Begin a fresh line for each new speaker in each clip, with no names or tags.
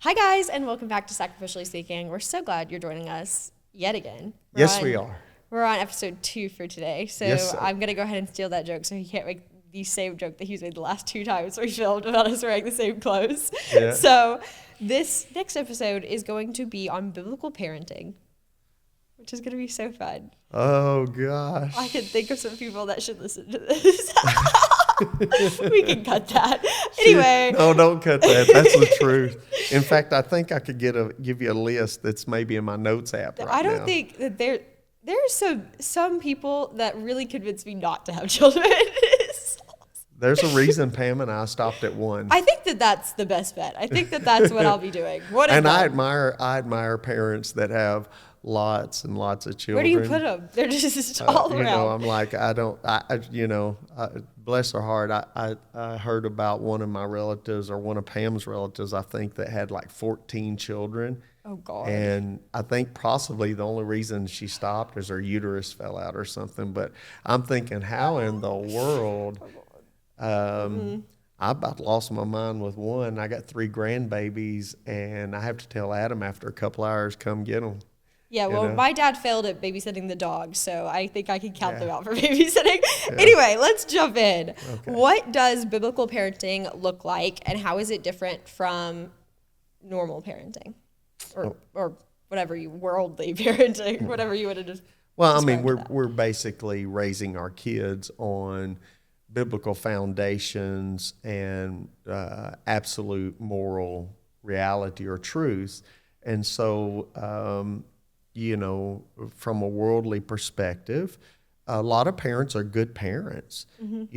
Hi, guys, and welcome back to Sacrificially Speaking. We're so glad you're joining us yet again.
Yes, we are.
We're on episode 2 for today, so
Yes,
I'm going to go ahead and steal that joke so he can't make the same joke that he's made the last 2 times we filmed about us wearing the same clothes.
Yeah.
So this next episode is going to be on biblical parenting, which is going to be so fun.
Oh, gosh.
I can think of some people that should listen to this. We can cut that. Anyway.
No, don't cut that. That's the truth. In fact, I think I could give you a list that's maybe in my notes app right now.
I don't think that there's some people that really convinced me not to have children.
There's a reason Pam and I stopped at 1.
I think that that's the best bet. I think that that's what I'll be doing.
And I admire parents that have lots and lots of children.
Where do you put them? They're just all around.
I'm like, bless her heart. I heard about one of my relatives or one of Pam's relatives, I think, that had like 14 children.
Oh, God.
And I think possibly the only reason she stopped is her uterus fell out or something. But I'm thinking, how in the world? I about lost my mind with one. I got 3 grandbabies, and I have to tell Adam after a couple hours, come get them.
Yeah, well, my dad failed at babysitting the dog, so I think I can count them out for babysitting.
Yeah.
Anyway, let's jump in.
Okay.
What does biblical parenting look like, and how is it different from normal parenting? Or whatever worldly parenting, whatever you would have just.
Well, I mean, we're basically raising our kids on biblical foundations and absolute moral reality or truth. And so, from a worldly perspective, a lot of parents are good parents, and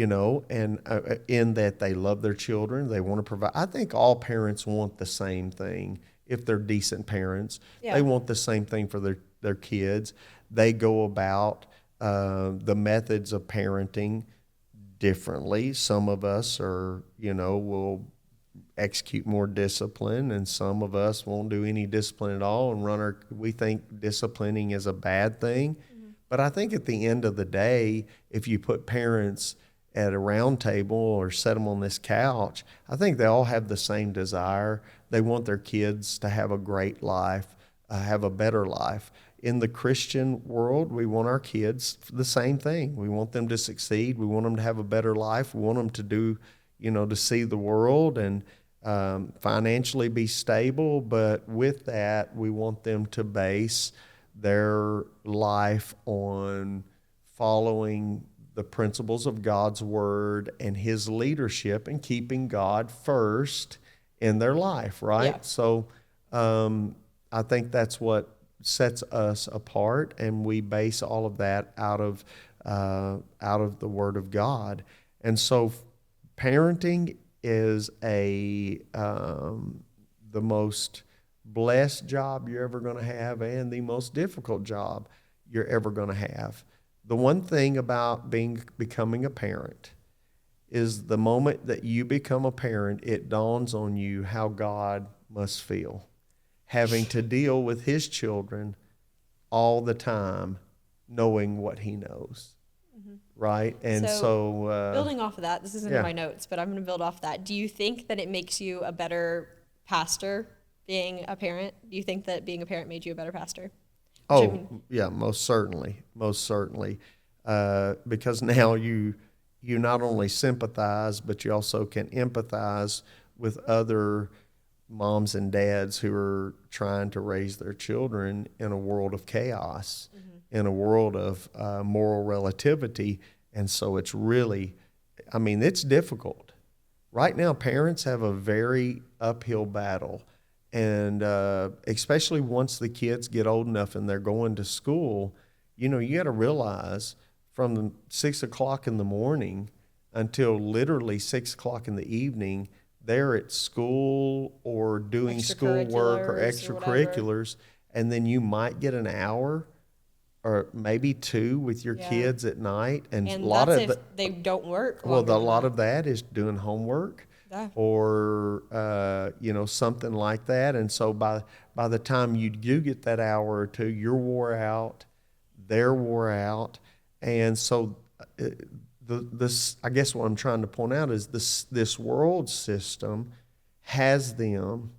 in that they love their children, they want to provide. I think all parents want the same thing. If they're decent parents, they want the same thing for their kids. They go about the methods of parenting differently. Some of us will execute more discipline, and some of us won't do any discipline at all and we think disciplining is a bad thing. But I think at the end of the day, if you put parents at a round table or set them on this couch, I think they all have the same desire. They want their kids to have a great life, have a better life. In the Christian world, we want our kids the same thing. We want them to succeed. We want them to have a better life. We want them to do, to see the world and financially be stable. But with that, we want them to base their life on following the principles of God's word and his leadership and keeping God first in their life, right?
Yeah.
So I think that's what sets us apart, and we base all of that out of the Word of God. And so parenting is the most blessed job you're ever going to have and the most difficult job you're ever going to have. The one thing about becoming a parent is the moment that you become a parent, it dawns on you how God must feel, having to deal with his children all the time, knowing what he knows, right? And so
building off of that, this isn't in my notes, but I'm going to build off that. Do you think that it makes you a better pastor being a parent? Do you think that being a parent made you a better pastor?
Yeah, most certainly. Because now you not only sympathize, but you also can empathize with other moms and dads who are trying to raise their children in a world of chaos, in a world of moral relativity. And so it's really, it's difficult. Right now, parents have a very uphill battle. And especially once the kids get old enough and they're going to school, you got to realize from 6 o'clock in the morning until literally 6 o'clock in the evening, they're at school or doing schoolwork or extracurriculars, and then you might get an hour or maybe 2 with your kids at night. And a lot
of if they don't work.
Well, a lot of that is doing homework. Or something like that. And so by the time you do get that hour or 2, you're wore out, they're wore out. And so this, I guess what I'm trying to point out is this world system has them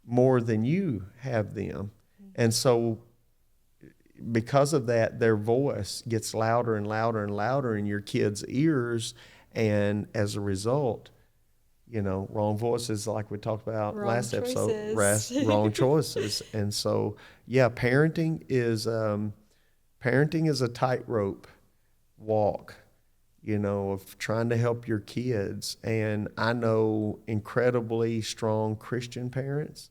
more than you have them. And so because of that, their voice gets louder and louder and louder in your kids' ears. And as a result, wrong voices, like we talked about
Wrong
last episode,
choices.
wrong choices. And so, yeah, parenting is a tightrope walk, of trying to help your kids. And I know incredibly strong Christian parents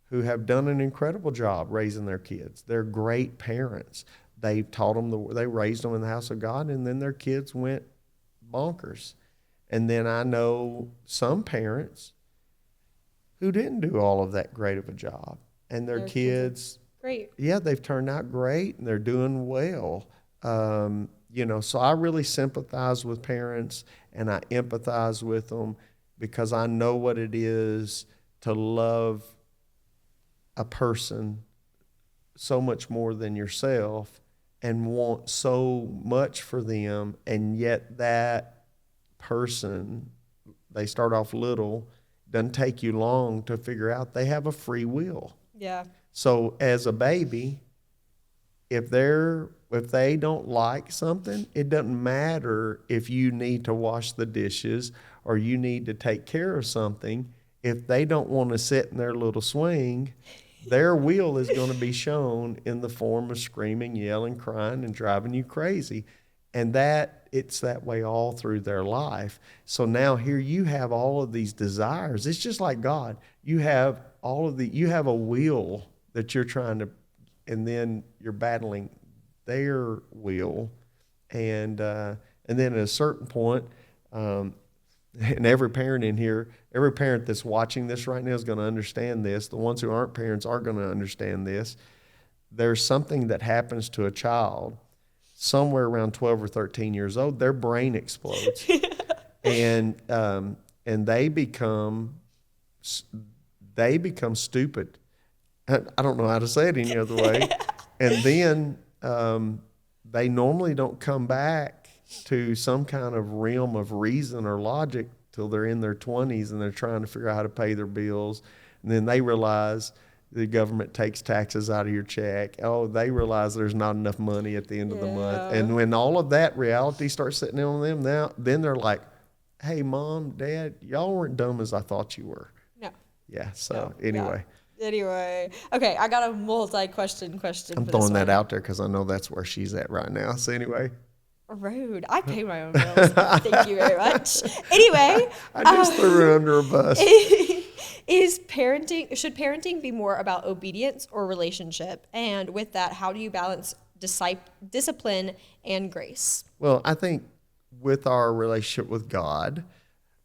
who have done an incredible job raising their kids. They're great parents. They've taught them, they raised them in the house of God, and then their kids went bonkers. And then I know some parents who didn't do all of that great of a job. And their kids,
great.
Yeah, they've turned out great and they're doing well. So I really sympathize with parents and I empathize with them because I know what it is to love a person so much more than yourself and want so much for them, and yet that person, they start off little, doesn't take you long to figure out they have a free will.
Yeah.
So as a baby, if they don't like something, it doesn't matter if you need to wash the dishes or you need to take care of something. If they don't want to sit in their little swing, their will is going to be shown in the form of screaming, yelling, crying, and driving you crazy. And it's that way all through their life. So now here you have all of these desires. It's just like God. You have a will that you're trying to, and then you're battling their will. And then at a certain point, and every parent in here, every parent that's watching this right now is going to understand this. The ones who aren't parents are going to understand this. There's something that happens to a child somewhere around 12 or 13 years old. Their brain explodes, and they become stupid. I don't know how to say it any other way. And then they normally don't come back to some kind of realm of reason or logic till they're in their 20s and they're trying to figure out how to pay their bills. And then they realize the government takes taxes out of your check. Oh, they realize there's not enough money at the end of the month. And when all of that reality starts sitting on them, then they're like, hey, Mom, Dad, y'all weren't dumb as I thought you were.
No.
Yeah, so anyway.
Yeah. Anyway. Okay, I got a multi-question question.
I'm throwing that out there because I know that's where she's at right now. So anyway.
Rude. I pay my own bills. Thank you very much. Anyway.
I just threw her under a bus.
Should parenting be more about obedience or relationship? And with that, how do you balance discipline and grace?
Well, I think with our relationship with God,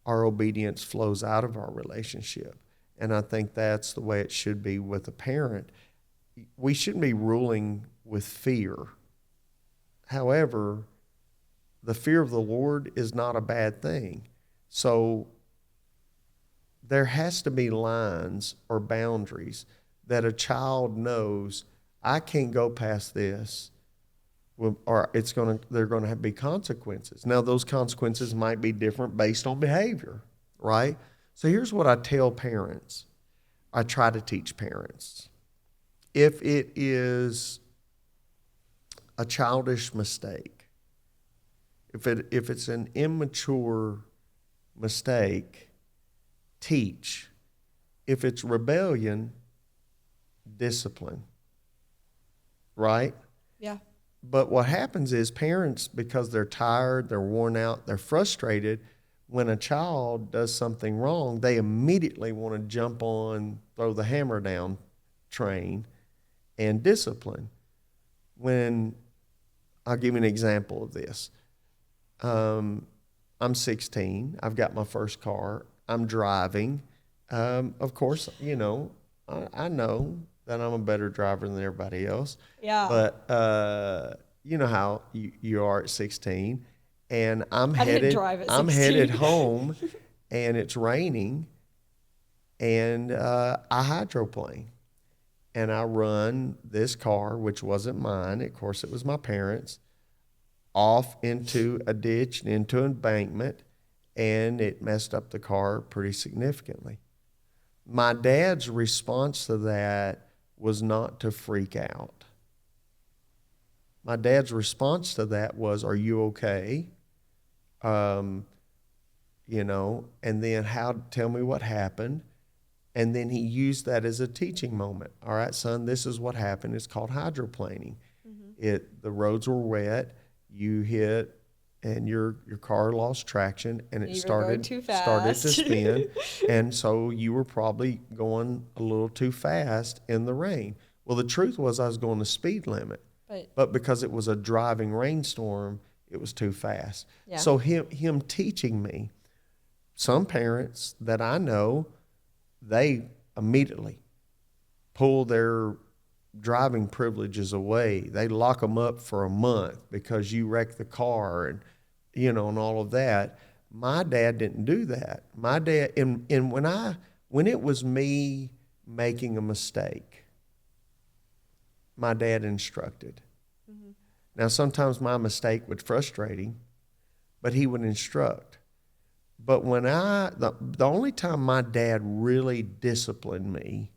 our obedience flows out of our relationship. And I think that's the way it should be with a parent. We shouldn't be ruling with fear. However, the fear of the Lord is not a bad thing. So there has to be lines or boundaries that a child knows, I can't go past this, or there are going to be consequences. Now, those consequences might be different based on behavior, right? So here's what I tell parents. I try to teach parents. If it is a childish mistake, if it's an immature mistake, teach. If it's rebellion, discipline. Right?
Yeah.
But what happens is parents, because they're tired, they're worn out, they're frustrated, when a child does something wrong, they immediately want to jump on, throw the hammer down train and discipline. I'll give you an example of this. I'm 16. I've got my first car. I'm driving. Of course, I know that I'm a better driver than everybody else.
Yeah.
But you know how you are at 16, and I'm headed home, and it's raining, and I hydroplane, and I run this car, which wasn't mine. Of course, it was my parents', off into a ditch and into an embankment, and it messed up the car pretty significantly. My dad's response to that was not to freak out. My dad's response to that was, "Are you okay?" You know, and then tell me what happened. And then he used that as a teaching moment. All right, son, this is what happened. It's called hydroplaning. The roads were wet. You hit, and your car lost traction, and it
You were going
started
too
to
fast.
spin, and so you were probably going a little too fast in the rain. Well, the truth was I was going the speed limit, but because it was a driving rainstorm, it was too fast.
Yeah.
So him teaching me, some parents that I know, they immediately pull their driving privileges away. They lock them up for a month because you wrecked the car and, you know, and all of that. My dad didn't do that. My dad, and when it was me making a mistake, my dad instructed. Now, sometimes my mistake would frustrate him, but he would instruct. But when the only time my dad really disciplined me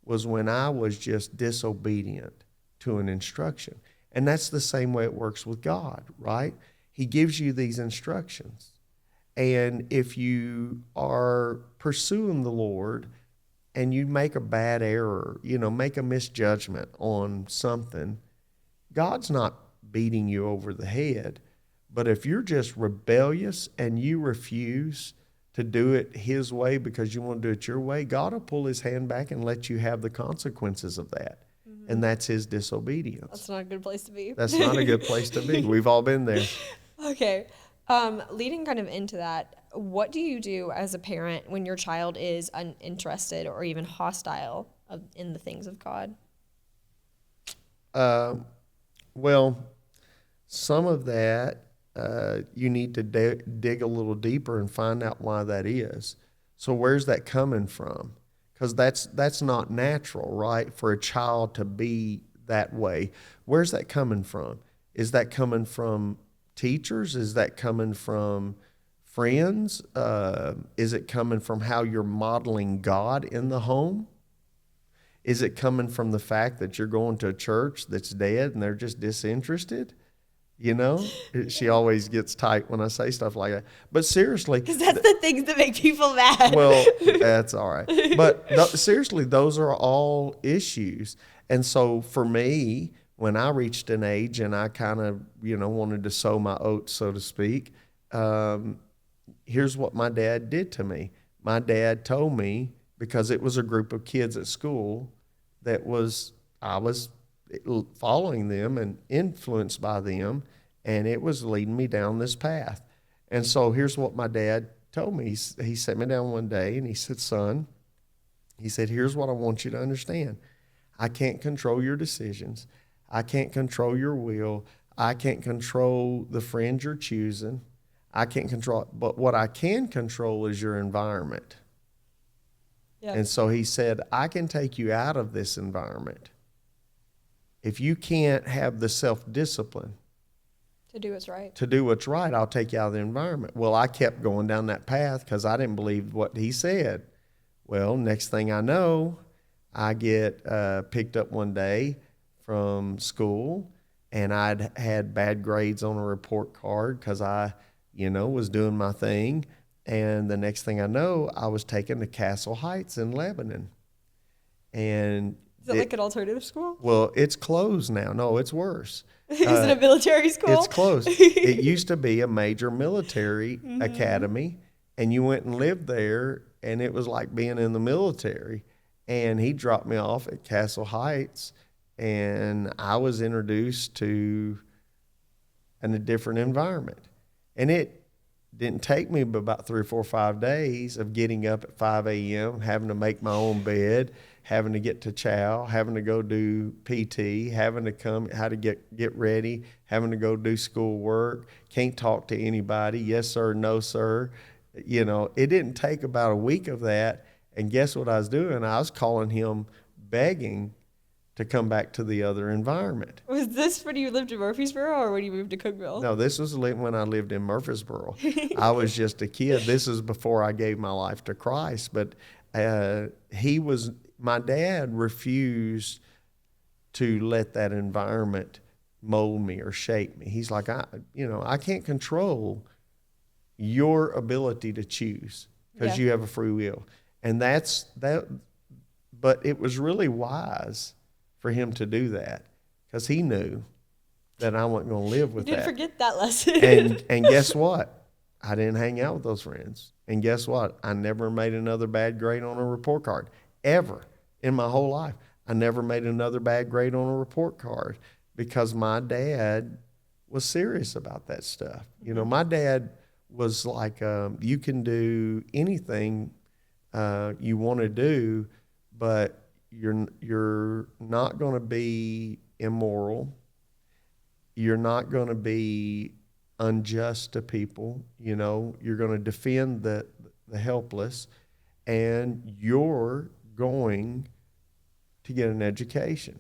was when I was just disobedient to an instruction. And that's the same way it works with God, right? He gives you these instructions. And if you are pursuing the Lord and you make a bad error, you know, make a misjudgment on something, God's not beating you over the head. But if you're just rebellious and you refuse to do it his way because you want to do it your way, God will pull his hand back and let you have the consequences of that. And that's his disobedience.
That's not a good place to be.
That's not a good place to be. We've all been there.
Okay. Leading kind of into that, what do you do as a parent when your child is uninterested or even hostile in the things of God?
Well, some of that, you need to dig a little deeper and find out why that is. So where's that coming from? Because that's not natural, right, for a child to be that way. Where's that coming from? Is that coming from teachers? Is that coming from friends? Is it coming from how you're modeling God in the home? Is it coming from the fact that you're going to a church that's dead and they're just disinterested? You know, she always gets tight when I say stuff like that. But seriously,
Because that's the things that make people mad.
well, that's all right. But seriously, those are all issues. And so for me, when I reached an age and I kind of, you know, wanted to sow my oats, so to speak, here's what my dad did to me. My dad told me, because it was a group of kids at school I was following them and influenced by them, and it was leading me down this path. And so here's what my dad told me. He sat me down one day and he said, "Son," he said, "here's what I want you to understand. I can't control your decisions. I can't control your will. I can't control the friends you're choosing. I can't control it. But what I can control is your environment." Yep. And so he said, "I can take you out of this environment. If you can't have the self-discipline
to do what's right,
I'll take you out of the environment." Well, I kept going down that path because I didn't believe what he said. Well, next thing I know, I get picked up one day from school, and I'd had bad grades on a report card because I, you know, was doing my thing. And the next thing I know, I was taken to Castle Heights in Lebanon. And
is it like an alternative school?
Well, it's closed now. No, it's worse.
Is it a military school?
It's closed. It used to be a major military academy, and you went and lived there, and it was like being in the military. And he dropped me off at Castle Heights, and I was introduced to a different environment. And it didn't take me but about 3 or 4 or 5 days of getting up at 5 a.m., having to make my own bed, having to get to chow, having to go do PT, having to come, how to get ready, having to go do school work, can't talk to anybody, yes sir, no sir. You know, it didn't take about a week of that. And guess what I was doing? I was calling him begging to come back to the other environment.
Was this when you lived in Murfreesboro or when you moved to Cookville?
No, this was when I lived in Murfreesboro. I was just a kid. This is before I gave my life to Christ. But my dad refused to let that environment mold me or shape me. He's like, I can't control your ability to choose because you have a free will. And that's that. But it was really wise for him to do that because he knew that I wasn't going to live with that.
You didn't forget that lesson.
And guess what? I didn't hang out with those friends. And guess what? I never made another bad grade on a report card, ever in my whole life. I never made another bad grade on a report card because my dad was serious about that stuff. You know, my dad was like, you can do anything you want to do, but you're not going to be immoral. You're not going to be unjust to people. You know, you're going to defend the helpless, and you're going to get an education.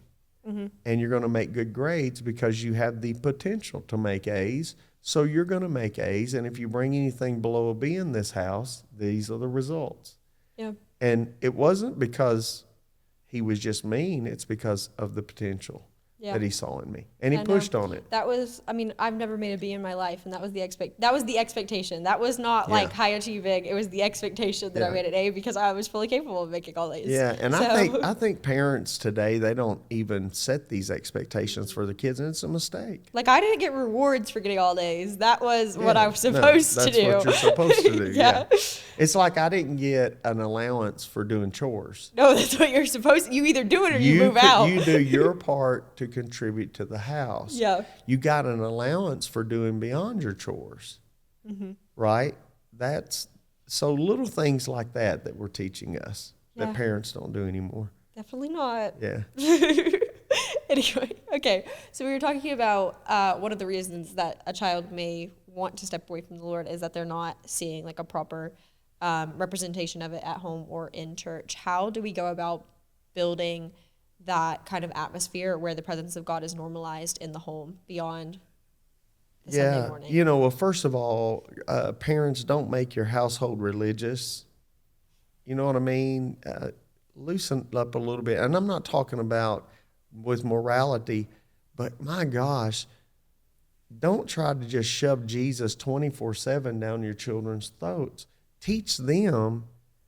And you're going to make good grades because you have the potential to make A's. So you're going to make A's. And if you bring anything below a B in this house, these are the results.
Yeah.
And it wasn't because he was just mean. It's because of the potential that he saw in me. And he pushed on it.
That was, I mean, I've never made a B in my life, and that was the expectation. That was not like high achieving. It was the expectation that I made an A because I was fully capable of making all A's.
Yeah, and I think parents today, they don't even set these expectations for their kids, and it's a mistake.
Like, I didn't get rewards for getting all A's. That was what I was supposed to do.
That's what you're supposed to do. Yeah. It's like I didn't get an allowance for doing chores.
No, that's what you're supposed to. You either do it or you move out.
You do your part to contribute to the house.
Yeah.
You got an allowance for doing beyond your chores. Right? That's so little things like that we're teaching us that parents don't do anymore.
Definitely not.
Yeah.
Anyway, okay. So we were talking about one of the reasons that a child may want to step away from the Lord is that they're not seeing like a proper representation of it at home or in church. How do we go about building that kind of atmosphere where the presence of God is normalized in the home beyond the Sunday morning?
You know, well, first of all, parents, don't make your household religious. You know what I mean? Loosen up a little bit. And I'm not talking about with morality, but my gosh, don't try to just shove Jesus 24/7 down your children's throats. Teach them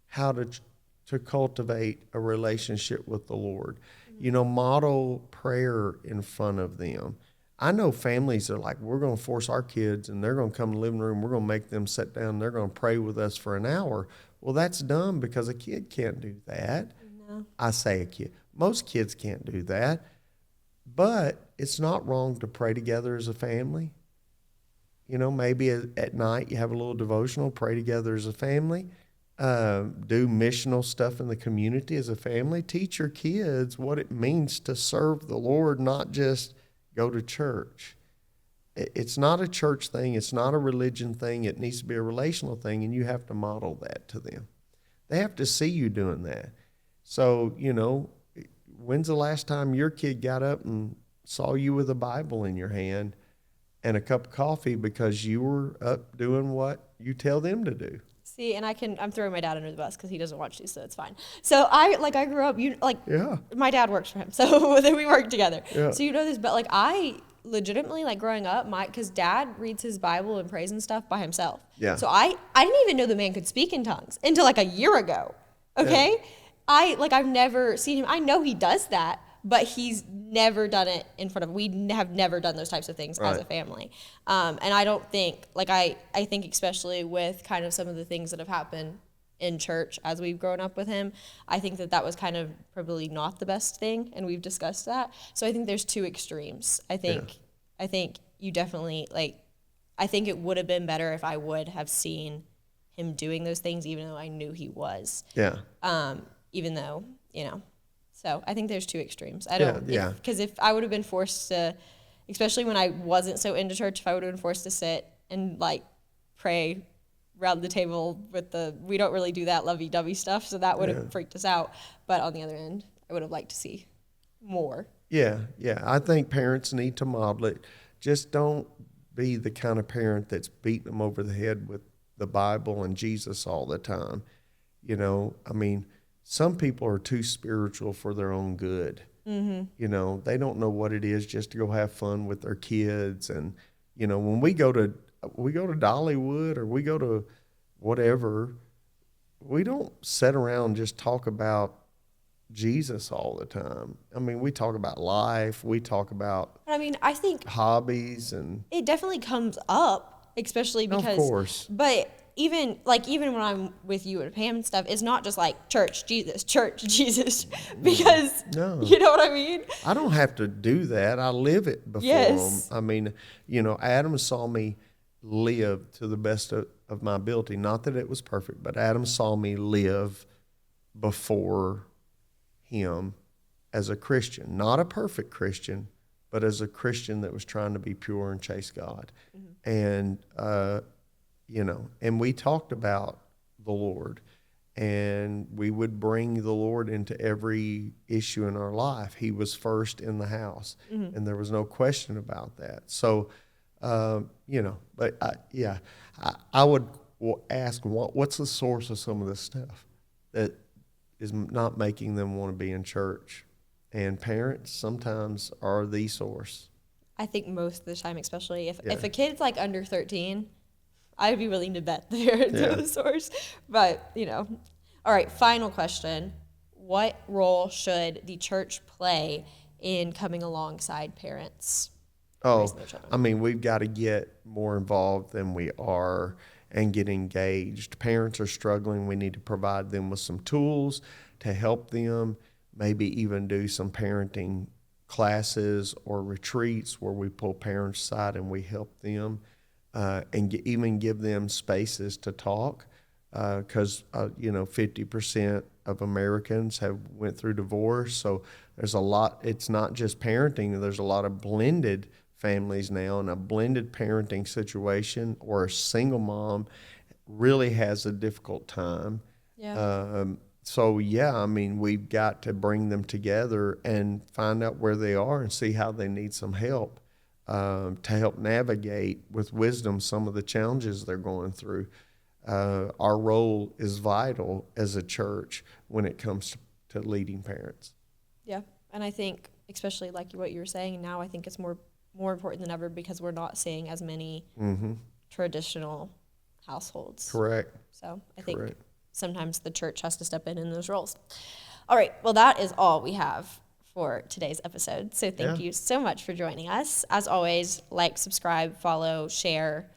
how to cultivate a relationship with the Lord. You know, model prayer in front of them. I know families are like, we're going to force our kids and they're going to come in the living room. We're going to make them sit down. And they're going to pray with us for an hour. Well, that's dumb because a kid can't do that. No. I say a kid. Most kids can't do that. But it's not wrong to pray together as a family. You know, maybe at night you have a little devotional, pray together as a family. Do missional stuff in the community as a family. Teach your kids what it means to serve the Lord, not just go to church. It's not a church thing. It's not a religion thing. It needs to be a relational thing, and you have to model that to them. They have to see you doing that. So, you know, when's the last time your kid got up and saw you with a Bible in your hand and a cup of coffee because you were up doing what you tell them to do?
See, and I'm throwing my dad under the bus because he doesn't watch these, so it's fine. So I grew up, my dad works for him, so then we work together. Yeah. So you know this, but like I legitimately, like growing up, because dad reads his Bible and prays and stuff by himself. Yeah. So I didn't even know the man could speak in tongues until like a year ago. Okay. Yeah. I've never seen him. I know he does that, but he's never done it in front of, we have never done those types of things as a family. And I don't think, I think especially with kind of some of the things that have happened in church as we've grown up with him, I think that was kind of probably not the best thing, and we've discussed that. So I think there's two extremes. I think you definitely, I think it would have been better if I would have seen him doing those things, even though I knew he was. Yeah. Even though, so I think there's two extremes. I don't, because if I would have been forced to, especially when I wasn't so into church, if I would have been forced to sit and pray around the table with we don't really do that lovey-dovey stuff, so that would have freaked us out. But on the other end, I would have liked to see more. Yeah. I think parents need to model it. Just don't be the kind of parent that's beating them over the head with the Bible and Jesus all the time. I mean,
some people are too spiritual for their own good. You know, they don't know what it is just to go have fun with their kids. And, you know, when we go to Dollywood or we go to whatever, we don't sit around and just talk about Jesus all the time. I mean, we talk about life, we talk about
I think
hobbies, and
it definitely comes up, especially because,
of course.
But even when I'm with you and Pam and stuff, it's not just like church, Jesus, because
No.
you know what I mean?
I don't have to do that. I live it before
Yes.
them. I mean, you know, Adam saw me live to the best of my ability. Not that it was perfect, but Adam saw me live before him as a Christian. Not a perfect Christian, but as a Christian that was trying to be pure and chase God. And, you know, and we talked about the Lord. And we would bring the Lord into every issue in our life. He was first in the house, and there was no question about that. So, you know, but I would ask, what's the source of some of this stuff that is not making them want to be in church? And parents sometimes are the source.
I think most of the time, especially if a kid's like under 13, I'd be willing to bet the parents are the source. But, you know. All right, final question. What role should the church play in coming alongside parents?
Oh, I mean, we've got to get more involved than we are and get engaged. Parents are struggling. We need to provide them with some tools to help them, maybe even do some parenting classes or retreats where we pull parents aside and we help them. And even give them spaces to talk, because you know, 50% of Americans have went through divorce. So there's a lot. It's not just parenting. There's a lot of blended families now, and a blended parenting situation, or a single mom really has a difficult time. So I mean, we've got to bring them together and find out where they are and see how they need some help. To help navigate with wisdom some of the challenges they're going through. Our role is vital as a church when it comes to leading parents.
Yeah, and I think, especially like what you were saying now, I think it's more important than ever because we're not seeing as many traditional households.
Correct.
So I think sometimes the church has to step in those roles. All right, well, that is all we have for today's episode. So thank you so much for joining us. As always, like, subscribe, follow, share.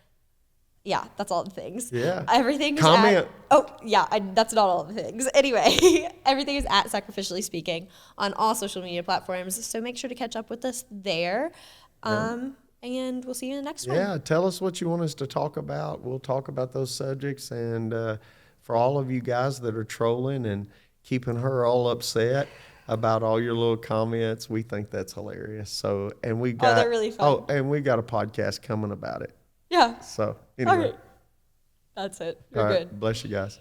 Yeah, that's all the things.
Yeah.
Everything is
comment.
That's not all the things. Anyway, everything is at Sacrificially Speaking on all social media platforms. So make sure to catch up with us there. And we'll see you in the next one.
Yeah, tell us what you want us to talk about. We'll talk about those subjects. And for all of you guys that are trolling and keeping her all upset about all your little comments, we think that's hilarious. So, and we got
they're really fun.
and we got a podcast coming about it.
Yeah.
So anyway,
all right. That's it. You're good.
Bless you guys.